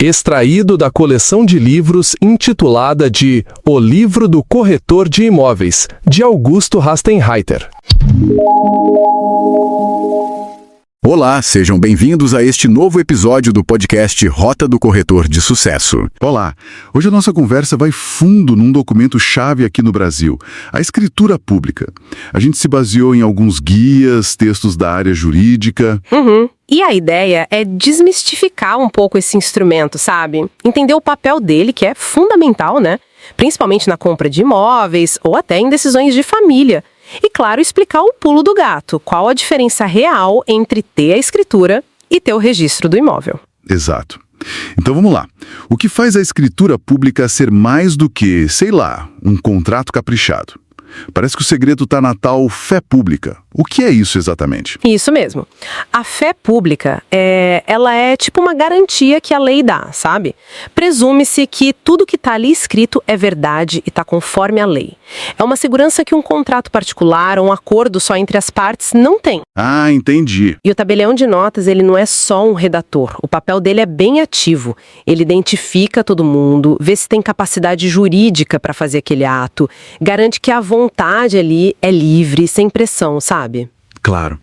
extraído da coleção de livros intitulada de O Livro do Corretor de Imóveis, de Augusto Rastenreiter. Olá, sejam bem-vindos a este novo episódio do podcast Rota do Corretor de Sucesso. Olá, hoje a nossa conversa vai fundo num documento-chave aqui no Brasil, a escritura pública. A gente se baseou em alguns guias, textos da área jurídica. E a ideia é desmistificar um pouco esse instrumento, sabe? Entender o papel dele, que é fundamental, né? Principalmente na compra de imóveis ou até em decisões de família. E, claro, explicar o pulo do gato, qual a diferença real entre ter a escritura e ter o registro do imóvel. Exato. Então vamos lá. O que faz a escritura pública ser mais do que, sei lá, um contrato caprichado? Parece que o segredo está na tal fé pública. O que é isso exatamente? Isso mesmo. A fé pública, ela é tipo uma garantia que a lei dá, sabe? Presume-se que tudo que está ali escrito é verdade e está conforme a lei. É uma segurança que um contrato particular ou um acordo só entre as partes não tem. Ah, entendi. E o tabelião de notas, ele não é só um redator. O papel dele é bem ativo. Ele identifica todo mundo, vê se tem capacidade jurídica para fazer aquele ato, garante que a vontade ali é livre, sem pressão, sabe? Claro.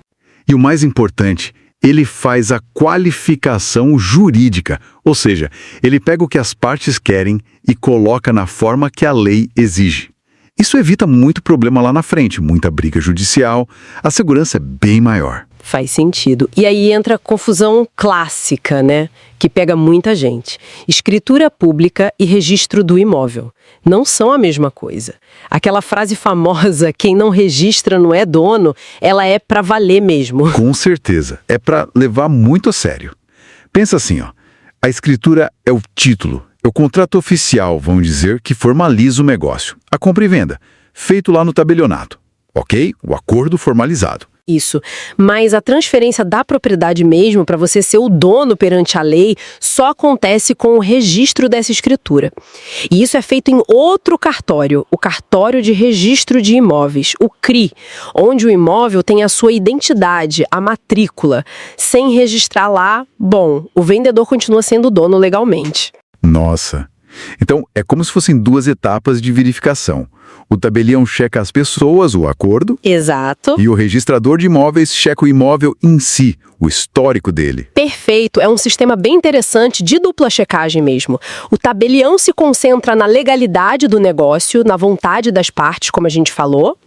E o mais importante, ele faz a qualificação jurídica, ou seja, ele pega o que as partes querem e coloca na forma que a lei exige. Isso evita muito problema lá na frente, muita briga judicial, a segurança é bem maior. Faz sentido. E aí entra a confusão clássica, né? Que pega muita gente. Escritura pública e registro do imóvel. Não são a mesma coisa. Aquela frase famosa, quem não registra não é dono, ela é pra valer mesmo. Com certeza. É pra levar muito a sério. Pensa assim, ó. A escritura é o título, é o contrato oficial, vamos dizer, que formaliza o negócio. A compra e venda, feito lá no tabelionato. Ok? O acordo formalizado. Isso. Mas a transferência da propriedade mesmo, para você ser o dono perante a lei, só acontece com o registro dessa escritura. E isso é feito em outro cartório, o Cartório de Registro de Imóveis, o CRI, onde o imóvel tem a sua identidade, a matrícula. Sem registrar lá, bom, o vendedor continua sendo dono legalmente. Nossa! Então, é como se fossem duas etapas de verificação. O tabelião checa as pessoas, o acordo. Exato. E o registrador de imóveis checa o imóvel em si, o histórico dele. Perfeito. É um sistema bem interessante de dupla checagem mesmo. O tabelião se concentra na legalidade do negócio, na vontade das partes, como a gente falou.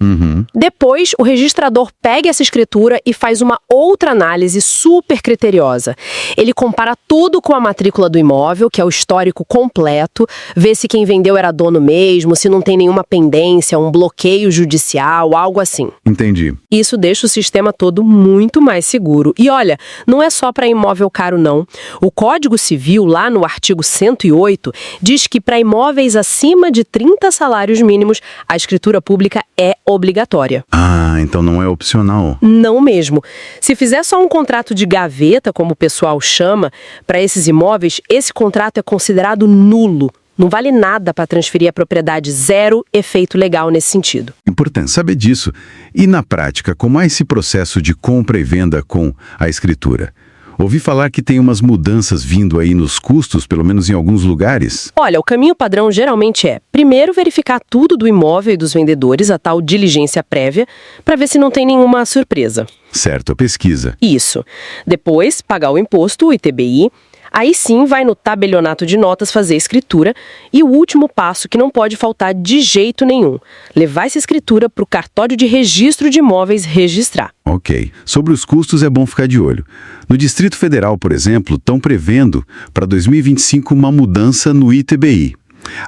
Depois, o registrador pega essa escritura e faz uma outra análise super criteriosa. Ele compara tudo com a matrícula do imóvel, que é o histórico completo, vê se quem vendeu era dono mesmo, se não tem nenhuma pendência, um bloqueio judicial, algo assim. Entendi. Isso deixa o sistema todo muito mais seguro. E olha, não é só para imóvel caro não. O Código Civil, lá no artigo 108, diz que para imóveis acima de 30 salários mínimos, a escritura pública é obrigatória. Ah, então não é opcional. Não mesmo. Se fizer só um contrato de gaveta, como o pessoal chama, para esses imóveis, esse contrato é considerado nulo. Não vale nada para transferir a propriedade, zero efeito legal nesse sentido. Importante saber disso. E na prática, como é esse processo de compra e venda com a escritura? Ouvi falar que tem umas mudanças vindo aí nos custos, pelo menos em alguns lugares. Olha, o caminho padrão geralmente é, primeiro, verificar tudo do imóvel e dos vendedores, a tal diligência prévia, para ver se não tem nenhuma surpresa. Certo, a pesquisa. Isso. Depois, pagar o imposto, o ITBI. Aí sim vai no tabelionato de notas fazer a escritura e o último passo que não pode faltar de jeito nenhum, levar essa escritura para o cartório de registro de imóveis registrar. Ok. Sobre os custos é bom ficar de olho. No Distrito Federal, por exemplo, estão prevendo para 2025 uma mudança no ITBI.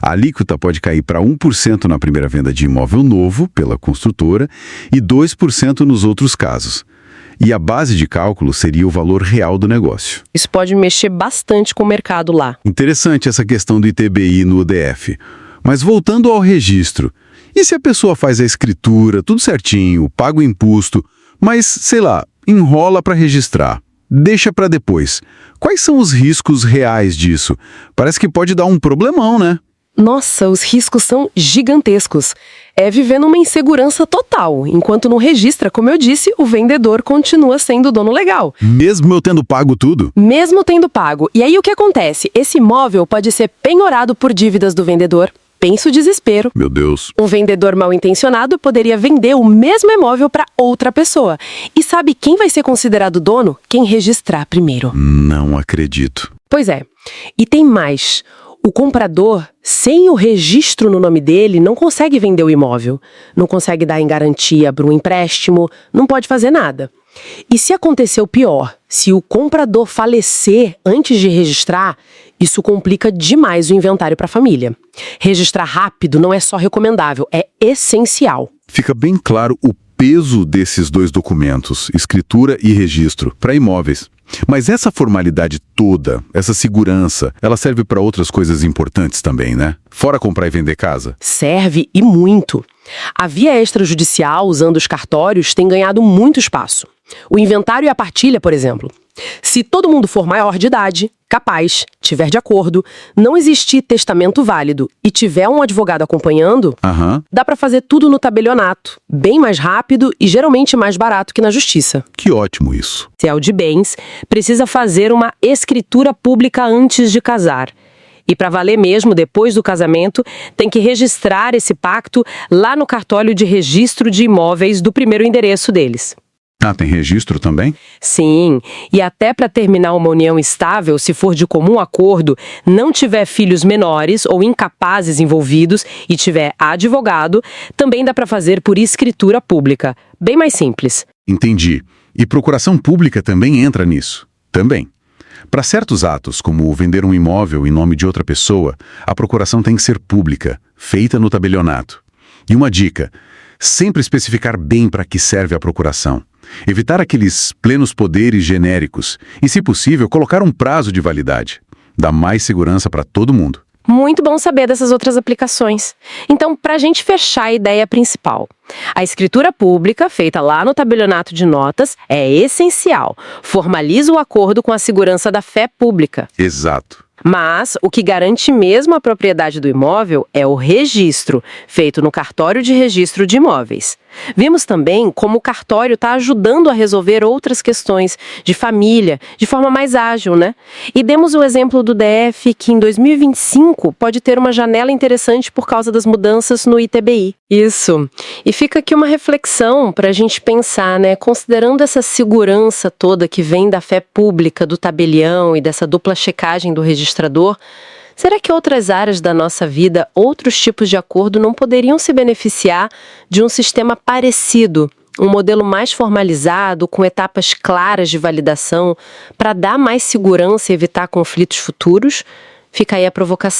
A alíquota pode cair para 1% na primeira venda de imóvel novo pela construtora e 2% nos outros casos. E a base de cálculo seria o valor real do negócio. Isso pode mexer bastante com o mercado lá. Interessante essa questão do ITBI no DF. Mas voltando ao registro, e se a pessoa faz a escritura, tudo certinho, paga o imposto, mas, sei lá, enrola para registrar, deixa para depois? Quais são os riscos reais disso? Parece que pode dar um problemão, né? Nossa, os riscos são gigantescos. É viver numa insegurança total. Enquanto não registra, como eu disse, o vendedor continua sendo o dono legal. Mesmo eu tendo pago tudo? Mesmo tendo pago. E aí o que acontece? Esse imóvel pode ser penhorado por dívidas do vendedor. Pensa o desespero. Meu Deus. Um vendedor mal intencionado poderia vender o mesmo imóvel para outra pessoa. E sabe quem vai ser considerado dono? Quem registrar primeiro. Não acredito. Pois é. E tem mais. O comprador, sem o registro no nome dele, não consegue vender o imóvel, não consegue dar em garantia para um empréstimo, não pode fazer nada. E se acontecer o pior, se o comprador falecer antes de registrar, isso complica demais o inventário para a família. Registrar rápido não é só recomendável, é essencial. Fica bem claro o peso desses dois documentos, escritura e registro, para imóveis. Mas essa formalidade toda, essa segurança, ela serve para outras coisas importantes também, né? Fora comprar e vender casa. Serve e muito. A via extrajudicial, usando os cartórios, tem ganhado muito espaço. O inventário e a partilha, por exemplo. Se todo mundo for maior de idade, capaz, tiver de acordo, não existir testamento válido e tiver um advogado acompanhando, dá para fazer tudo no tabelionato, bem mais rápido e geralmente mais barato que na justiça. Que ótimo isso. Se é o de bens, precisa fazer uma escritura pública antes de casar. E para valer mesmo, depois do casamento, tem que registrar esse pacto lá no cartório de registro de imóveis do primeiro endereço deles. Ah, tem registro também? Sim, e até para terminar uma união estável, se for de comum acordo, não tiver filhos menores ou incapazes envolvidos e tiver advogado, também dá para fazer por escritura pública. Bem mais simples. Entendi. E procuração pública também entra nisso? Também. Para certos atos, como vender um imóvel em nome de outra pessoa, a procuração tem que ser pública, feita no tabelionato. E uma dica, sempre especificar bem para que serve a procuração. Evitar aqueles plenos poderes genéricos e, se possível, colocar um prazo de validade. Dá mais segurança para todo mundo. Muito bom saber dessas outras aplicações. Então, para a gente fechar a ideia principal, a escritura pública, feita lá no tabelionato de notas, é essencial. Formaliza o acordo com a segurança da fé pública. Exato. Mas o que garante mesmo a propriedade do imóvel é o registro, feito no cartório de registro de imóveis. Vimos também como o cartório está ajudando a resolver outras questões de família, de forma mais ágil, né? E demos o exemplo do DF, que em 2025 pode ter uma janela interessante por causa das mudanças no ITBI. Isso. E fica aqui uma reflexão para a gente pensar, né? Considerando essa segurança toda que vem da fé pública, do tabelião e dessa dupla checagem do registrador, será que outras áreas da nossa vida, outros tipos de acordo não poderiam se beneficiar de um sistema parecido, um modelo mais formalizado, com etapas claras de validação, para dar mais segurança e evitar conflitos futuros? Fica aí a provocação.